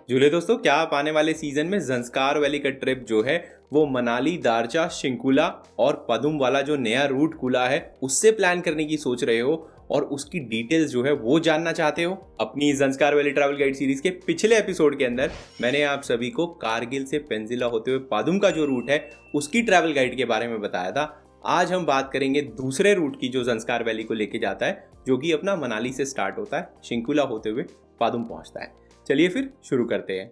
झूले दोस्तों, क्या आप आने वाले सीजन में ज़ंस्कार वैली का ट्रिप जो है वो मनाली, दारचा, शिंकुला और पदुम वाला जो नया रूट खुला है उससे प्लान करने की सोच रहे हो और उसकी डिटेल्स जो है वो जानना चाहते हो? अपनी Zanskar valley travel guide series के पिछले एपिसोड के अंदर मैंने आप सभी को कारगिल से पेंजिला होते हुए पादुम का जो रूट है उसकी ट्रैवल गाइड के बारे में बताया था। आज हम बात करेंगे दूसरे रूट की जो ज़ंस्कार वैली को लेके जाता है, जो कि अपना मनाली से स्टार्ट होता है, शिंकुला होते हुए पादुम पहुंचता है। चलिए फिर शुरू करते हैं।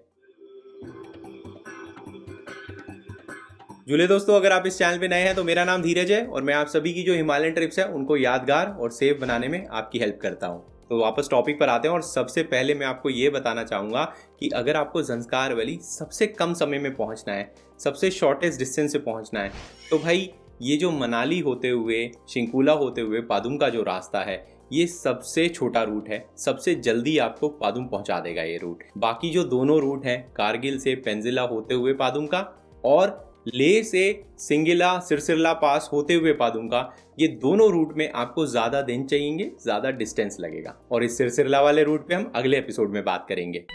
झूले दोस्तों, अगर आप इस चैनल पे नए हैं तो मेरा नाम धीरज है और मैं आप सभी की जो हिमालयन ट्रिप्स है उनको यादगार और सेफ बनाने में आपकी हेल्प करता हूँ। तो वापस टॉपिक पर आते हैं और सबसे पहले मैं आपको ये बताना चाहूँगा कि अगर आपको ज़ंस्कार वैली सबसे कम समय में पहुँचना है, सबसे शॉर्टेस्ट डिस्टेंस से पहुँचना है, तो भाई ये जो मनाली होते हुए शिंकुला होते हुए पादुम का जो रास्ता है ये सबसे छोटा रूट है। सबसे जल्दी आपको पादुम पहुंचा देगा ये रूट। बाकी जो दोनों रूट हैं, कारगिल से पेंजिला होते हुए पादुम का और लेह से सिंगिला सिरसिरला पास होते हुए पादुम का, ये दोनों रूट में आपको ज़्यादा दिन चाहिए, ज़्यादा डिस्टेंस लगेगा और इस सिरसिरला वाले रूट पे हम अगले एपिसोड में बात करेंगे।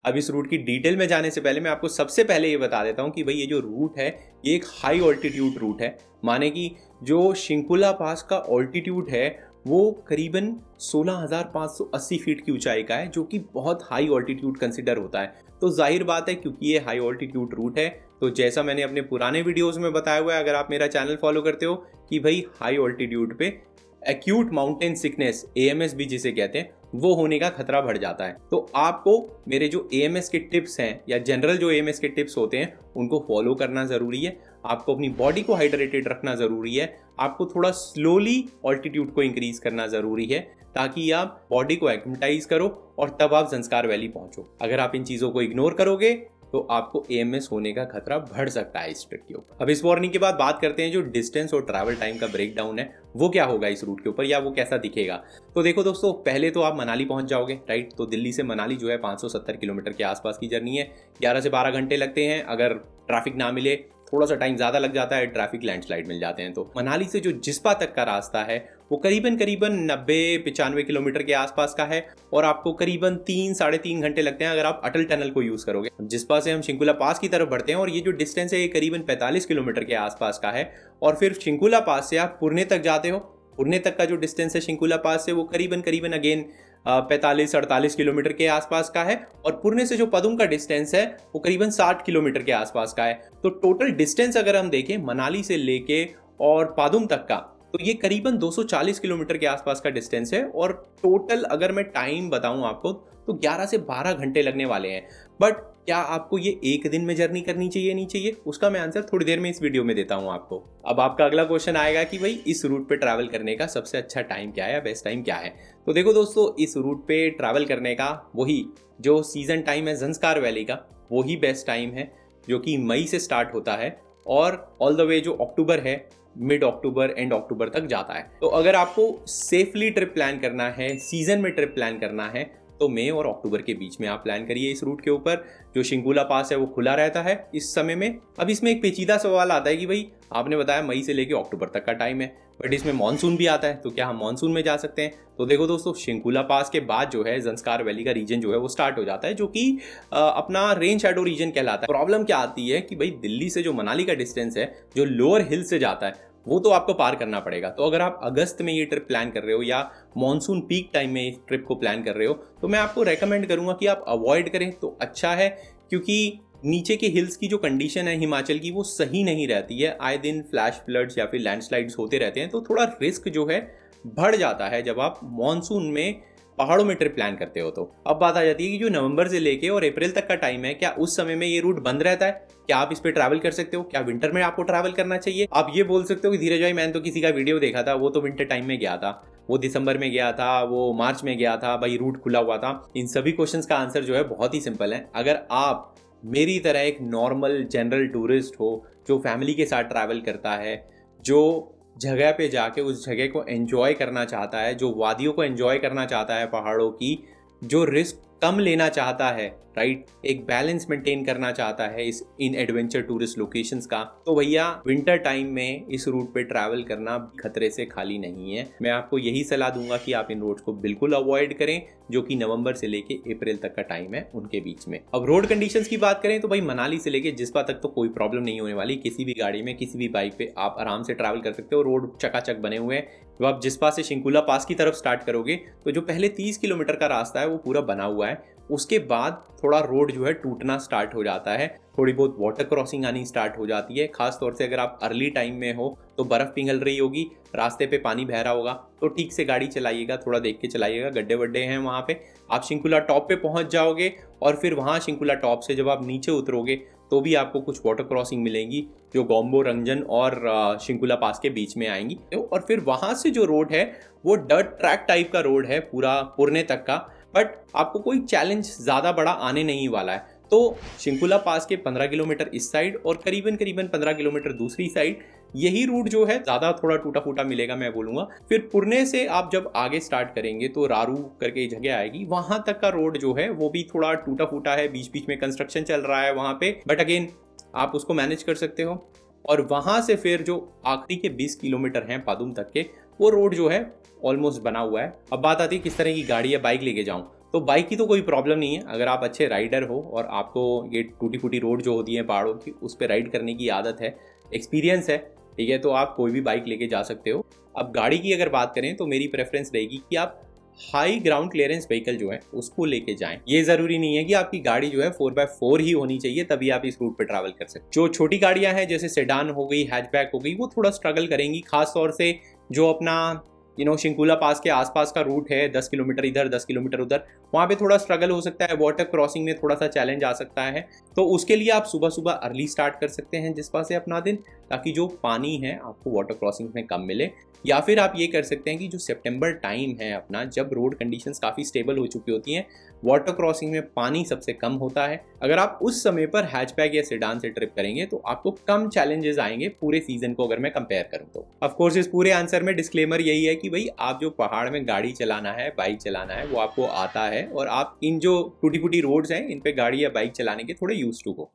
अब इस रूट की डिटेल में जाने से पहले मैं आपको सबसे पहले ये बता देता हूँ कि भाई ये जो रूट है ये एक हाई ऑल्टीट्यूड रूट है। माने कि जो शिंकुला पास का ऑल्टीट्यूड है वो करीबन 16,580 फीट की ऊंचाई का है, जो कि बहुत हाई ऑल्टीट्यूड कंसिडर होता है। तो जाहिर बात है, क्योंकि ये हाई ऑल्टीट्यूड रूट है तो जैसा मैंने अपने पुराने वीडियोस में बताया हुआ है, अगर आप मेरा चैनल फॉलो करते हो, कि भाई हाई ऑल्टीट्यूड पे एक्यूट माउंटेन सिकनेस, AMS भी जिसे कहते हैं, वो होने का खतरा बढ़ जाता है। तो आपको मेरे जो AMS के टिप्स हैं या जनरल जो AMS के टिप्स होते हैं उनको फॉलो करना ज़रूरी है। आपको अपनी बॉडी को हाइड्रेटेड रखना ज़रूरी है। आपको थोड़ा स्लोली ऑल्टीट्यूड को इंक्रीज करना ज़रूरी है ताकि आप बॉडी को एक्लिमेटाइज करो और तब आप ज़ंस्कार वैली पहुंचो। अगर आप इन चीज़ों को इग्नोर करोगे तो आपको AMS होने का खतरा बढ़ सकता है इस ट्रिप के ऊपर। अब इस वार्निंग के बाद बात करते हैं जो डिस्टेंस और ट्रैवल टाइम का ब्रेक डाउन है वो क्या होगा इस रूट के ऊपर, या वो कैसा दिखेगा। तो देखो दोस्तों, पहले तो आप मनाली पहुंच जाओगे, राइट। तो दिल्ली से मनाली जो है 570 किलोमीटर के आसपास की जर्नी है। 11 से 12 घंटे लगते हैं। अगर ट्रैफिक ना मिले, थोड़ा सा टाइम ज़्यादा लग जाता है, ट्रैफिक लैंडस्लाइड मिल जाते हैं। तो मनाली से जो जिस्पा तक का रास्ता है वो करीबन 90-95 किलोमीटर के आसपास का है और आपको करीबन 3-3.5 घंटे लगते हैं अगर आप अटल टनल को यूज़ करोगे। जिस्पा से हम शिंकुला पास की तरफ बढ़ते हैं और ये जो डिस्टेंस है ये करीबन 45 किलोमीटर के आसपास का है। और फिर शिंकुला पास से आप पुरने तक जाते हो। पुरने तक का जो डिस्टेंस है शिंकुला पास से वो करीबन अगेन 45-48 किलोमीटर के आसपास का है। और पुरने से जो पदुम का डिस्टेंस है वो करीबन 60 किलोमीटर के आसपास का है। तो टोटल डिस्टेंस अगर हम देखें मनाली से लेके और पादुम तक का, तो ये करीबन 240 किलोमीटर के आसपास का डिस्टेंस है। और टोटल अगर मैं टाइम बताऊं आपको तो 11 से 12 घंटे लगने वाले हैं। बट क्या आपको ये एक दिन में जर्नी करनी चाहिए नहीं चाहिए, उसका मैं आंसर थोड़ी देर में इस वीडियो में देता हूं आपको। अब आपका अगला क्वेश्चन आएगा कि भाई इस रूट पे ट्रैवल करने का सबसे अच्छा टाइम क्या है या बेस्ट टाइम क्या है। तो देखो दोस्तों, इस रूट पे ट्रैवल करने का वही जो सीजन टाइम है ज़ंस्कार वैली का, वही बेस्ट टाइम है, जो कि मई से स्टार्ट होता है और ऑल द वे जो अक्टूबर है, मिड अक्टूबर एंड अक्टूबर तक जाता है। तो अगर आपको सेफली ट्रिप प्लान करना है, सीजन में ट्रिप प्लान करना है, तो मई और अक्टूबर के बीच में आप प्लान करिए इस रूट के ऊपर। जो शिंकुला पास है वो खुला रहता है इस समय में। अब इसमें एक पेचीदा सवाल आता है कि भाई आपने बताया मई से लेके अक्टूबर तक का टाइम है, बट इसमें मानसून भी आता है, तो क्या हम मानसून में जा सकते हैं? तो देखो दोस्तों, शिंकुला पास के बाद जो है ज़ंस्कार वैली का रीजन जो है वो स्टार्ट हो जाता है, जो कि अपना रेन शैडो रीजन कहलाता है। प्रॉब्लम क्या आती है कि भाई दिल्ली से जो मनाली का डिस्टेंस है जो लोअर हिल से जाता है वो तो आपको पार करना पड़ेगा। तो अगर आप अगस्त में ये ट्रिप प्लान कर रहे हो या मॉनसून पीक टाइम में इस ट्रिप को प्लान कर रहे हो, तो मैं आपको रेकमेंड करूंगा कि आप अवॉइड करें तो अच्छा है, क्योंकि नीचे के हिल्स की जो कंडीशन है हिमाचल की वो सही नहीं रहती है। आए दिन फ्लैश फ्लड्स या फिर लैंडस्लाइड्स होते रहते हैं, तो थोड़ा रिस्क जो है बढ़ जाता है जब आप मॉनसून में पहाड़ों में ट्रिप प्लान करते हो। तो अब बात आ जाती है कि जो नवंबर से लेके और अप्रैल तक का टाइम है, क्या उस समय में ये रूट बंद रहता है? क्या आप इस पे ट्रैवल कर सकते हो? क्या विंटर में आपको ट्रैवल करना चाहिए? आप ये बोल सकते हो कि धीरज भाई, मैंने तो किसी का वीडियो देखा था, वो तो विंटर टाइम में गया था, वो दिसंबर में गया था, वो मार्च में गया था, भाई रूट खुला हुआ था। इन सभी क्वेश्चंस का आंसर जो है बहुत ही सिंपल है। अगर आप मेरी तरह एक नॉर्मल जनरल टूरिस्ट हो जो फैमिली के साथ ट्रैवल करता है, जो जगह पे जाके उस जगह को एंजॉय करना चाहता है, जो वादियों को एंजॉय करना चाहता है, पहाड़ों की, जो रिस्क कम लेना चाहता है, राइट, एक बैलेंस मेंटेन करना चाहता है इस इन एडवेंचर टूरिस्ट लोकेशंस का, तो भैया विंटर टाइम में इस रूट पे ट्रैवल करना खतरे से खाली नहीं है। मैं आपको यही सलाह दूंगा कि आप इन रोड्स को बिल्कुल अवॉइड करें, जो कि नवंबर से लेके अप्रैल तक का टाइम है उनके बीच में। अब रोड कंडीशंस की बात करें तो भाई मनाली से लेके जिस्पा तक तो कोई प्रॉब्लम नहीं होने वाली। किसी भी गाड़ी में, किसी भी बाइक पे आप आराम से ट्रैवल कर सकते हो। रोड चकाचक बने हुए हैं। जब आप जिस्पा से शिंकुला पास की तरफ स्टार्ट करोगे तो जो पहले 30 किलोमीटर का रास्ता है वो पूरा बना हुआ है। उसके बाद थोड़ा रोड जो है टूटना स्टार्ट हो जाता है, थोड़ी बहुत वाटर क्रॉसिंग आनी स्टार्ट हो जाती है। खास तौर से अगर आप अर्ली टाइम में हो तो बर्फ़ पिघल रही होगी, रास्ते पे पानी बह रहा होगा, तो ठीक से गाड़ी चलाइएगा, थोड़ा देख के चलाइएगा। गड्ढे वड्ढे हैं वहाँ पे। आप शिंकुला टॉप पे पहुँच जाओगे और फिर वहाँ शिंकुला टॉप से जब आप नीचे उतरोगे तो भी आपको कुछ वाटर क्रॉसिंग मिलेंगी जो गोम्बो रंजन और शिंकुला पास के बीच में आएंगी। और फिर वहाँ से जो रोड है वो डर्ट ट्रैक टाइप का रोड है पूरा पुरने तक का, बट आपको कोई चैलेंज ज़्यादा बड़ा आने नहीं वाला है। तो शिंकुला पास के 15 किलोमीटर इस साइड और करीबन 15 किलोमीटर दूसरी साइड, यही रूट जो है ज़्यादा थोड़ा टूटा फूटा मिलेगा मैं बोलूँगा। फिर पुरने से आप जब आगे स्टार्ट करेंगे तो रारू करके जगह आएगी, वहाँ तक का रोड जो है वो भी थोड़ा टूटा फूटा है, बीच बीच में कंस्ट्रक्शन चल रहा है वहाँ पे, बट अगेन आप उसको मैनेज कर सकते हो। और वहाँ से फिर जो आखिरी के 20 किलोमीटर हैं पादुम तक के, वो रोड जो है ऑलमोस्ट बना हुआ है। अब बात आती है किस तरह की गाड़ी या बाइक लेके जाऊँ। तो बाइक की तो कोई प्रॉब्लम नहीं है। अगर आप अच्छे राइडर हो और आपको ये टूटी फूटी रोड जो होती है पहाड़ों की उस पर राइड करने की आदत है, एक्सपीरियंस है, ठीक है, तो आप कोई भी बाइक लेके जा सकते हो। अब गाड़ी की अगर बात करें तो मेरी प्रेफरेंस रहेगी कि आप हाई ग्राउंड क्लियरेंस व्हीकल जो है उसको लेके जाएं। ये जरूरी नहीं है कि आपकी गाड़ी जो है 4x4 ही होनी चाहिए तभी आप इस रूट पे ट्रैवल कर सकते। जो छोटी गाड़ियां हैं जैसे सेडान हो गई, हैचबैक हो गई, वो थोड़ा स्ट्रगल करेंगी। खास तौर से जो अपना शिंकुला पास के आसपास का रूट है, 10 किलोमीटर इधर 10 किलोमीटर उधर, वहाँ पे थोड़ा स्ट्रगल हो सकता है। वाटर क्रॉसिंग में थोड़ा सा चैलेंज आ सकता है। तो उसके लिए आप सुबह सुबह अर्ली स्टार्ट कर सकते हैं जिस पास से अपना दिन, ताकि जो पानी है आपको वाटर क्रॉसिंग में कम मिले। या फिर आप ये कर सकते हैं कि जो सितंबर टाइम है अपना, जब रोड कंडीशंस काफ़ी स्टेबल हो चुकी होती हैं, वाटर क्रॉसिंग में पानी सबसे कम होता है, अगर आप उस समय पर हैचबैक या सेडान से ट्रिप करेंगे तो आपको कम चैलेंजेस आएंगे पूरे सीजन को अगर मैं कंपेयर करूं तो। ऑफ कोर्स इस पूरे आंसर में डिस्क्लेमर यही है कि भाई आप जो पहाड़ में गाड़ी चलाना है, बाइक चलाना है, वो आपको आता है और आप इन जो टूटी फूटी रोड्स हैं इन पे गाड़ी या बाइक चलाने के थोड़े यूज टू हो।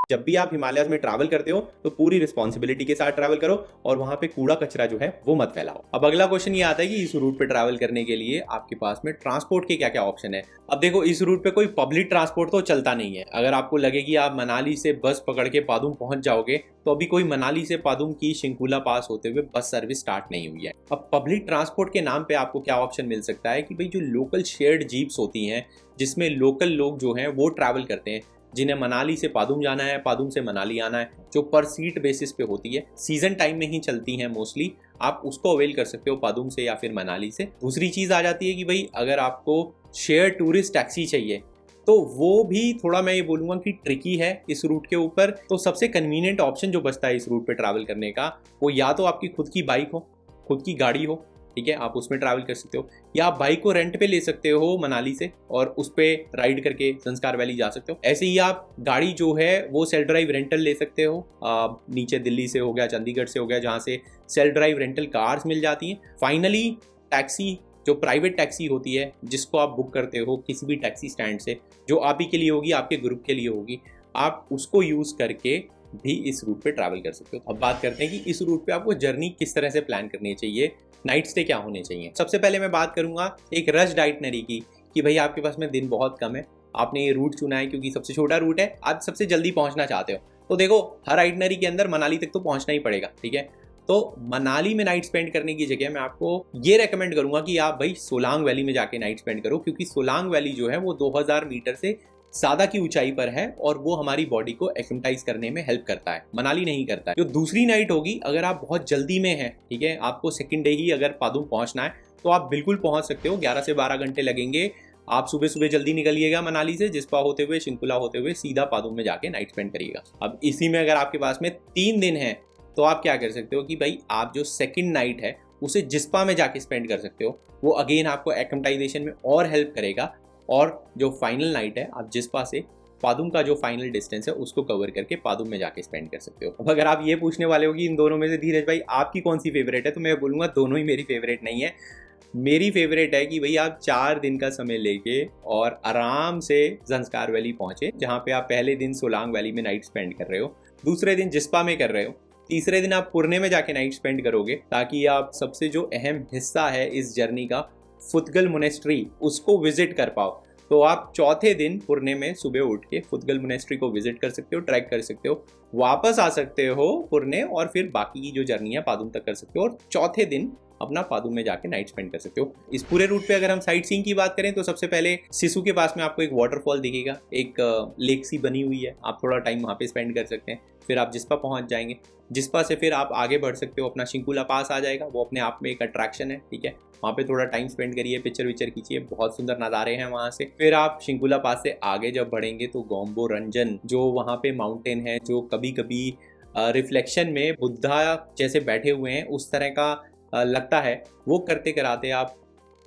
जब भी आप हिमालयाज में ट्रैवल करते हो तो पूरी रिस्पॉन्सिबिलिटी के साथ ट्रैवल करो और वहां पे कूड़ा कचरा जो है वो मत फैलाओ। अब अगला क्वेश्चन ये आता है कि इस रूट पे ट्रैवल करने के लिए आपके पास में ट्रांसपोर्ट के क्या क्या ऑप्शन है। अब देखो, इस रूट पे कोई पब्लिक ट्रांसपोर्ट तो चलता नहीं है। अगर आपको लगे कि आप मनाली से बस पकड़ के पादुम पहुंच जाओगे, तो अभी कोई मनाली से पादुम की शिंकुला पास होते हुए बस सर्विस स्टार्ट नहीं हुई है। अब पब्लिक ट्रांसपोर्ट के नाम पे आपको क्या ऑप्शन मिल सकता है कि भाई जो लोकल शेयर्ड जीप्स होती हैं, जिसमें लोकल लोग जो हैं वो ट्रैवल करते हैं, जिन्हें मनाली से पादुम जाना है, पादुम से मनाली आना है, जो पर सीट बेसिस पे होती है, सीजन टाइम में ही चलती हैं मोस्टली, आप उसको अवेल कर सकते हो पादुम से या फिर मनाली से। दूसरी चीज़ आ जाती है कि भाई अगर आपको शेयर टूरिस्ट टैक्सी चाहिए तो वो भी थोड़ा मैं ये बोलूँगा कि ट्रिकी है इस रूट के ऊपर। तो सबसे कन्वीनियंट ऑप्शन जो बचता है इस रूट पे ट्रैवल करने का, वो या तो आपकी खुद की बाइक हो, खुद की गाड़ी हो, ठीक है, आप उसमें ट्रैवल कर सकते हो, या आप बाइक को रेंट पे ले सकते हो मनाली से और उस पर राइड करके संस्कार वैली जा सकते हो। ऐसे ही आप गाड़ी जो है वो सेल्फ ड्राइव रेंटल ले सकते हो। नीचे दिल्ली से हो गया, चंडीगढ़ से हो गया, जहाँ से सेल्फ ड्राइव रेंटल कार्स मिल जाती हैं। फाइनली टैक्सी, जो प्राइवेट टैक्सी होती है जिसको आप बुक करते हो किसी भी टैक्सी स्टैंड से, जो आप ही के लिए होगी, आपके ग्रुप के लिए होगी, आप उसको यूज़ करके भी इस रूट पे ट्रैवल कर सकते हो। अब बात करते हैं कि इस रूट पे आपको जर्नी किस तरह से प्लान करनी चाहिए, नाइट स्टे क्या होने चाहिए। सबसे पहले मैं बात करूंगा एक रश आइटनरी की, कि भाई आपके पास में दिन बहुत कम है, आपने ये रूट चुना है क्योंकि सबसे छोटा रूट है, आप सबसे जल्दी पहुंचना चाहते हो, तो देखो हर आइटनरी के अंदर मनाली तक तो पहुंचना ही पड़ेगा, ठीक है। तो मनाली में नाइट स्पेंड करने की जगह मैं आपको ये रेकमेंड करूंगा कि आप भाई सोलांग वैली में जाके नाइट स्पेंड करो, क्योंकि सोलांग वैली जो है वो 2000 मीटर से ज़्यादा की ऊंचाई पर है और वो हमारी बॉडी को एक्लिमेटाइज करने में हेल्प करता है, मनाली नहीं करता है। जो दूसरी नाइट होगी, अगर आप बहुत जल्दी में हैं, ठीक है, आपको सेकंड डे ही अगर पादुम पहुंचना है, तो आप बिल्कुल पहुंच सकते हो। 11 से 12 घंटे लगेंगे। आप सुबह सुबह जल्दी निकलिएगा मनाली से, जिस्पा होते हुए, शिंकुला होते हुए सीधा पादुम में जाके नाइट स्पेंड करिएगा। अब इसी में अगर आपके पास में 3 दिन है तो आप क्या कर सकते हो कि भाई आप जो सेकंड नाइट है उसे जिस्पा में जाके स्पेंड कर सकते हो। वो अगेन आपको एक्लिमेटाइजेशन में और हेल्प करेगा। और जो फाइनल नाइट है, आप जिस्पा से पादुम का जो फाइनल डिस्टेंस है उसको कवर करके पादुम में जाके स्पेंड कर सकते हो। अब अगर आप ये पूछने वाले हो कि इन दोनों में से धीरज भाई आपकी कौन सी फेवरेट है, तो मैं बोलूँगा दोनों ही मेरी फेवरेट नहीं है। मेरी फेवरेट है कि भाई आप 4 दिन का समय लेके और आराम से ज़ंस्कार वैली पहुंचे, जहां पे आप पहले दिन सोलांग वैली में नाइट स्पेंड कर रहे हो, दूसरे दिन जिस्पा में कर रहे हो, तीसरे दिन आप पुरने में जाके नाइट स्पेंड करोगे, ताकि आप सबसे जो अहम हिस्सा है इस जर्नी का, फुतगल मोनेस्ट्री, उसको विजिट कर पाओ। तो आप चौथे दिन पुरने में सुबह उठ के फुतगल मोनेस्ट्री को विजिट कर सकते हो, ट्रैक कर सकते हो, वापस आ सकते हो पुरने और फिर बाकी की जो जर्नी है पादुम तक कर सकते हो, और चौथे दिन अपना पादुम में जाके नाइट स्पेंड कर सकते हो। इस पूरे रूट पे अगर हम साइट सीइंग की बात करें तो सबसे पहले सिसु के पास में आपको एक वाटरफॉल दिखेगा, एक लेक सी बनी हुई है, आप थोड़ा टाइम वहाँ पे स्पेंड कर सकते हैं। फिर आप जिस्पा पहुँच जाएंगे, जिस्पा से फिर आप आगे बढ़ सकते हो, अपना शिंकुला पास आ जाएगा, वो अपने आप में एक अट्रैक्शन है, ठीक है। वहाँ पे थोड़ा टाइम स्पेंड करिए, पिक्चर विक्चर खींचिए, बहुत सुंदर नज़ारे हैं वहाँ से। फिर आप शिंकुला पास से आगे जब बढ़ेंगे तो गोम्बो रंजन जो वहाँ पे माउंटेन है, जो कभी कभी रिफ्लेक्शन में बुद्धा जैसे बैठे हुए हैं उस तरह का लगता है, वो करते कराते आप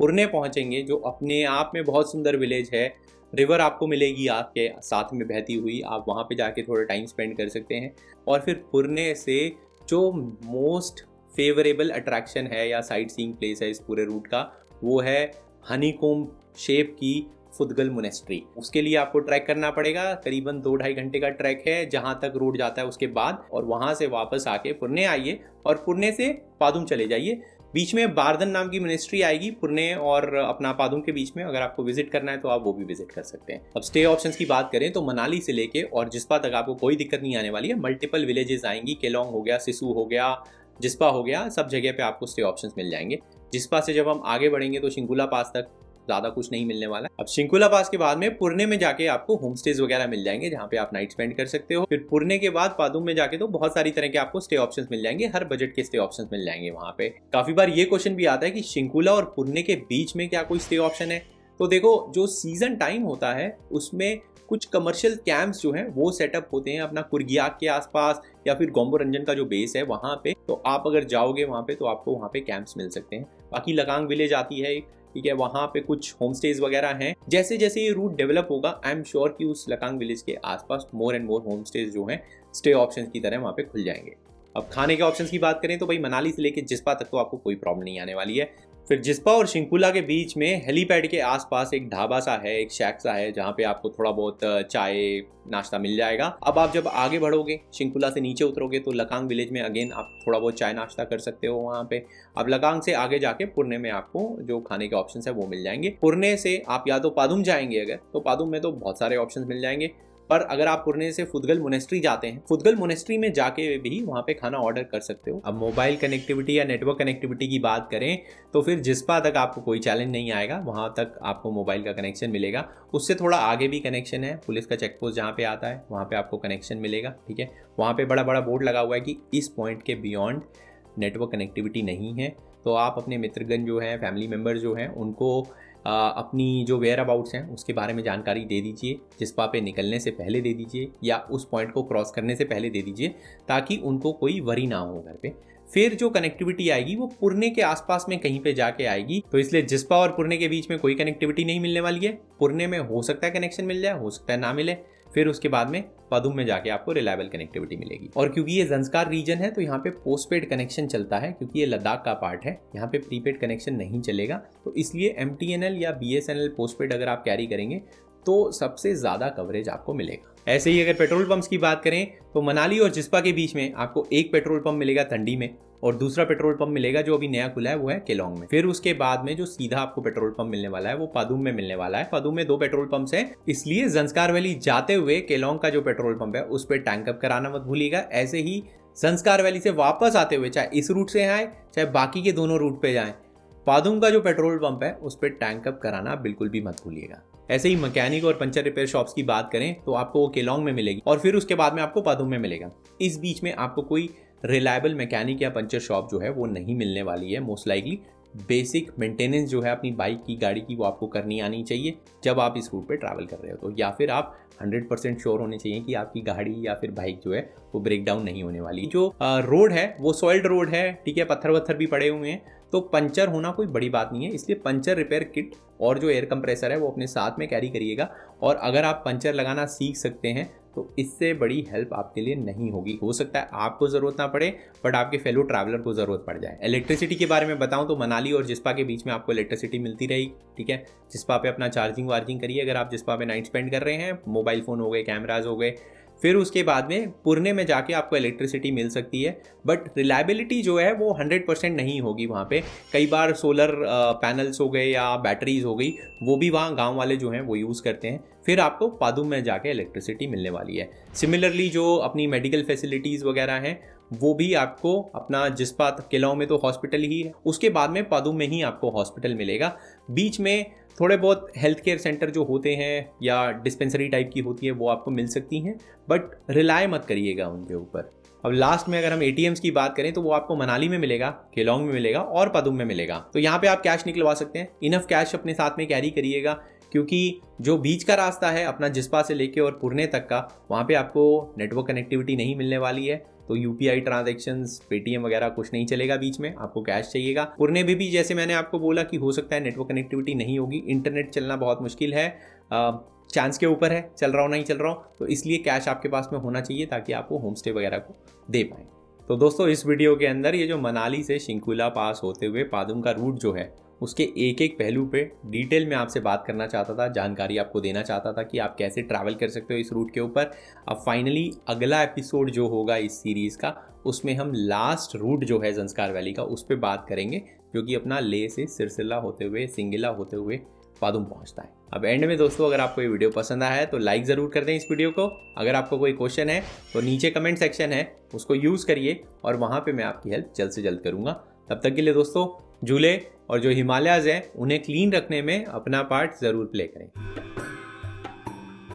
पुरने पहुँचेंगे, जो अपने आप में बहुत सुंदर विलेज है। रिवर आपको मिलेगी आपके साथ में बहती हुई, आप वहाँ पे जाके थोड़ा टाइम स्पेंड कर सकते हैं। और फिर पुरने से जो मोस्ट फेवरेबल अट्रैक्शन है या साइट सीइंग प्लेस है इस पूरे रूट का, वो है हनीकोम्ब शेप की फुतगल मोनेस्ट्री। उसके लिए आपको ट्रैक करना पड़ेगा, करीबन 2-2.5 घंटे का ट्रैक है जहां तक रोड जाता है उसके बाद, और वहां से वापस आके पुरने आइए और पुरने से पादुम चले जाइए। बीच में बारदन नाम की मोनेस्ट्री आएगी पुरने और अपना पादुम के बीच में, अगर आपको विजिट करना है तो आप वो भी विजिट कर सकते हैं। अब स्टे ऑप्शंस की बात करें तो मनाली से लेके और जिस्पा तक आपको कोई दिक्कत नहीं आने वाली है। मल्टीपल विलेजेस आएंगी, केलोंग हो गया, सिसु हो गया, जिस्पा हो गया, सब जगह पे आपको स्टे ऑप्शंस मिल जाएंगे। जिस्पा से जब हम आगे बढ़ेंगे तो शिंकुला पास तक ज़्यादा कुछ नहीं मिलने वाला है। अब शिंकुला पास के बाद में पुरने में जाके आपको होम स्टेज वगैरह मिल जाएंगे जहाँ पे आप नाइट स्पेंड कर सकते हो। फिर पुरने के बाद पादुम में जाके तो बहुत सारी तरह के आपको स्टे ऑप्शंस मिल जाएंगे, हर बजट के स्टे ऑप्शंस मिल जाएंगे वहाँ पे। काफ़ी बार ये क्वेश्चन भी आता है कि शिंकुला और पुरने के बीच में क्या कोई स्टे ऑप्शन है? तो देखो, जो सीजन टाइम होता है उसमें कुछ कमर्शियल कैंप्स जो हैं वो सेटअप होते हैं अपना कुर्गियाक के आसपास या फिर गोम्बो रंजन का जो बेस है वहाँ पे। तो आप अगर जाओगे वहाँ पे तो आपको वहाँ पे कैंप्स मिल सकते हैं। बाकी लकांग विलेज आती है, ठीक है, वहाँ पे कुछ होम स्टेज वगैरह हैं। जैसे जैसे ये रूट डेवलप होगा, आई एम श्योर कि उस लकांग विलेज के आसपास more and more home stage जो हैं स्टे ऑप्शन की तरह वहाँ पे खुल जाएंगे। अब खाने के ऑप्शंस की बात करें तो भाई मनाली से लेकर जिस्पा तक तो आपको कोई प्रॉब्लम नहीं आने वाली है। फिर जिस्पा और शिंकुला के बीच में हेलीपैड के आसपास एक ढाबा सा है, एक शैक सा है, जहाँ पे आपको थोड़ा बहुत चाय नाश्ता मिल जाएगा। अब आप जब आगे बढ़ोगे, शिंकुला से नीचे उतरोगे तो लकांग विलेज में अगेन आप थोड़ा बहुत चाय नाश्ता कर सकते हो वहाँ पे। अब लकांग से आगे जाके पुरने में आपको जो खाने के ऑप्शन है वो मिल जाएंगे। पुरने से आप या तो पादुम जाएंगे अगर, तो पादुम में तो बहुत सारे ऑप्शन मिल जाएंगे। पर अगर आप पुरने से फुतगल मोनेस्ट्री जाते हैं, फुतगल मोनेस्ट्री में जाके भी वहाँ पे खाना ऑर्डर कर सकते हो। अब मोबाइल कनेक्टिविटी या नेटवर्क कनेक्टिविटी की बात करें तो फिर जिस्पा तक आपको कोई चैलेंज नहीं आएगा, वहाँ तक आपको मोबाइल का कनेक्शन मिलेगा। उससे थोड़ा आगे भी कनेक्शन है, पुलिस का चेक पोस्ट जहाँ पे आता है वहाँ पे आपको कनेक्शन मिलेगा, ठीक है। वहाँ पे बड़ा बड़ा बोर्ड लगा हुआ है कि इस पॉइंट के बियॉन्ड नेटवर्क कनेक्टिविटी नहीं है। तो आप अपने मित्रगण जो हैं, फैमिली मेम्बर जो हैं, उनको अपनी जो वेयर अबाउट्स हैं उसके बारे में जानकारी दे दीजिए, जिस्पा पे निकलने से पहले दे दीजिए या उस पॉइंट को क्रॉस करने से पहले दे दीजिए, ताकि उनको कोई वरी ना हो घर पे। फिर जो कनेक्टिविटी आएगी वो पुरने के आसपास में कहीं पे जाके आएगी। तो इसलिए जिस्पा और पुरने के बीच में कोई कनेक्टिविटी नहीं मिलने वाली है। पुरने में हो सकता है कनेक्शन मिल जाए, हो सकता है ना मिले। फिर उसके बाद में पादुम में जाके आपको रिलायबल कनेक्टिविटी मिलेगी। और क्योंकि ये ज़ंस्कार रीजन है तो यहाँ पे पोस्टपेड कनेक्शन चलता है, क्योंकि ये लद्दाख का पार्ट है, यहाँ पे प्रीपेड कनेक्शन नहीं चलेगा। तो इसलिए MTNL या BSNL पोस्टपेड अगर आप कैरी करेंगे तो सबसे ज़्यादा कवरेज आपको मिलेगा। ऐसे ही अगर पेट्रोल पंप्स की बात करें तो मनाली और जिस्पा के बीच में आपको एक पेट्रोल पंप मिलेगा तंडी में, और दूसरा पेट्रोल पंप मिलेगा जो अभी नया खुला है वो है केलोंग में। फिर उसके बाद में जो सीधा आपको पेट्रोल पंप मिलने वाला है वो पादुम में मिलने वाला है। पादुम में 2 पेट्रोल पंप्स हैं, इसलिए ज़ंस्कार वैली जाते हुए केलोंग का जो पेट्रोल पंप है उस पर टैंक अप कराना मत भूलिएगा। ऐसे ही ज़ंस्कार वैली से वापस आते हुए, चाहे इस रूट से आए चाहे बाकी के दोनों रूट पे जाएं, पादुम का जो पेट्रोल पंप है उस पर टैंक अप कराना बिल्कुल भी मत भूलिएगा। ऐसे ही मैकेनिक और पंचर रिपेयर शॉप्स की बात करें तो आपको वो केलोंग में मिलेगी और फिर उसके बाद में आपको पादुम में मिलेगा। इस बीच में आपको कोई रिलायबल मैकेनिक या पंचर शॉप जो है वो नहीं मिलने वाली है मोस्ट लाइकली। बेसिक मेंटेनेंस जो है अपनी बाइक की, गाड़ी की, वो आपको करनी आनी चाहिए जब आप इस रूट पे ट्रैवल कर रहे हो तो, या फिर आप 100% श्योर होने चाहिए कि आपकी गाड़ी या फिर बाइक जो है वो ब्रेक डाउन नहीं होने वाली। जो रोड है वो सॉइल्ड रोड है, ठीक है, पत्थर वत्थर भी पड़े हुए हैं, तो पंचर होना कोई बड़ी बात नहीं है। इसलिए पंचर रिपेयर किट और जो एयर कंप्रेसर है वो अपने साथ में कैरी करिएगा। और अगर आप पंचर लगाना सीख सकते हैं तो इससे बड़ी हेल्प आपके लिए नहीं होगी। हो सकता है आपको ज़रूरत ना पड़े बट आपके फेलो ट्रैवलर को ज़रूरत पड़ जाए। इलेक्ट्रिसिटी के बारे में बताऊं तो मनाली और जिस्पा के बीच में आपको इलेक्ट्रिसिटी मिलती रहेगी, ठीक है। जिस्पा पे अपना चार्जिंग वार्जिंग करिए अगर आप जिस्पा पे नाइट स्पेंड कर रहे हैं, मोबाइल फ़ोन हो गए, कैमराज हो गए। फिर उसके बाद में पुरने में जाके आपको इलेक्ट्रिसिटी मिल सकती है, बट रिलायबिलिटी जो है वो 100% नहीं होगी वहाँ पे। कई बार सोलर पैनल्स हो गए या बैटरीज हो गई, वो भी वहाँ गांव वाले जो हैं वो यूज़ करते हैं। फिर आपको पादुम में जाके इलेक्ट्रिसिटी मिलने वाली है। सिमिलरली जो अपनी मेडिकल फैसिलिटीज़ वगैरह हैं वो भी आपको अपना जिस्पा किलाओं में तो हॉस्पिटल ही है, उसके बाद में पादुम में ही आपको हॉस्पिटल मिलेगा। बीच में थोड़े बहुत हेल्थ केयर सेंटर जो होते हैं या डिस्पेंसरी टाइप की होती है वो आपको मिल सकती हैं, बट रिलाय मत करिएगा उनके ऊपर। अब लास्ट में अगर हम ATMs की बात करें तो वो आपको मनाली में मिलेगा, केलोंग में मिलेगा और पादुम में मिलेगा। तो यहाँ पे आप कैश निकलवा सकते हैं। इनफ कैश अपने साथ में कैरी करिएगा, क्योंकि जो बीच का रास्ता है अपना जिस्पा से लेके और पुरने तक का, वहाँ पे आपको नेटवर्क कनेक्टिविटी नहीं मिलने वाली है। तो UPI ट्रांजैक्शंस, पेटीएम वगैरह कुछ नहीं चलेगा बीच में, आपको कैश चाहिएगा। पुरने में भी जैसे मैंने आपको बोला कि हो सकता है नेटवर्क कनेक्टिविटी नहीं होगी, इंटरनेट चलना बहुत मुश्किल है, चांस के ऊपर है चल रहा हो नहीं चल रहा हो, तो इसलिए कैश आपके पास में होना चाहिए ताकि आपको होम स्टे वगैरह को दे पाएँ। तो दोस्तों इस वीडियो के अंदर ये जो मनाली से शिंकुला पास होते हुए पादुम का रूट जो है उसके एक एक पहलू पे डिटेल में आपसे बात करना चाहता था, जानकारी आपको देना चाहता था कि आप कैसे ट्रैवल कर सकते हो इस रूट के ऊपर। अब फाइनली अगला एपिसोड जो होगा इस सीरीज़ का, उसमें हम लास्ट रूट जो है ज़ंस्कार वैली का उस पर बात करेंगे, जो कि अपना लेह से सिरसिला होते हुए, सिंगिला होते हुए पादुम पहुंचता है। अब एंड में दोस्तों अगर आपको ये वीडियो पसंद आया है तो लाइक ज़रूर कर दें इस वीडियो को। अगर आपको कोई क्वेश्चन है तो नीचे कमेंट सेक्शन है, उसको यूज़ करिए और वहाँ पे मैं आपकी हेल्प जल्द से जल्द करूँगा। तब तक के लिए दोस्तों झूले और जो हिमालयाज़ हैं उन्हें क्लीन रखने में अपना पार्ट ज़रूर प्ले करें।